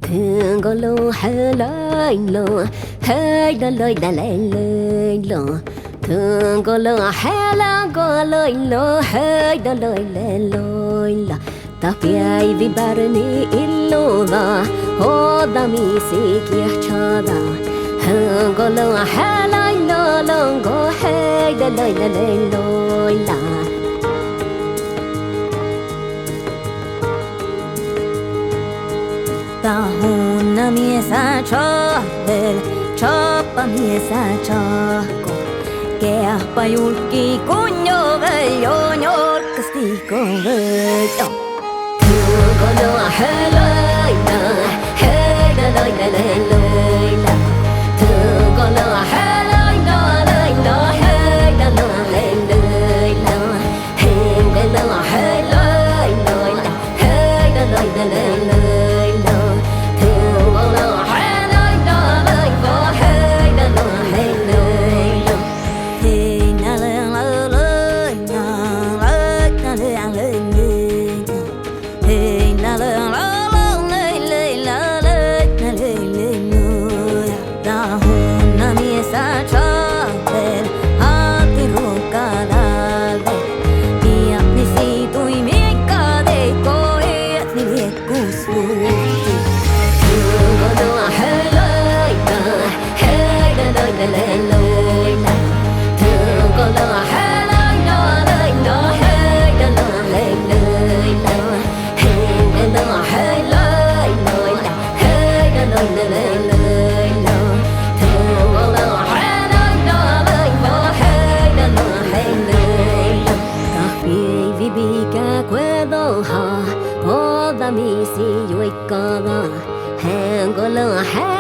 thương có lô hay lời lô hay đã lời đã lời lô thương có lô hay là có lời lô hay đã lời lô ta piai vi barni illo da ho da mi si kia cha da thương có lô hay lời lô có hay đã lời lô ta hôn na mi sa cho del cho pa mi sa cho ko ke pa yulki coño ve yo nyor castigo ve yo tu ko no hello na hey da la tu ko no hello no hey da la hey da no hello no hey da la mi si yoi ka ga hang go lo ha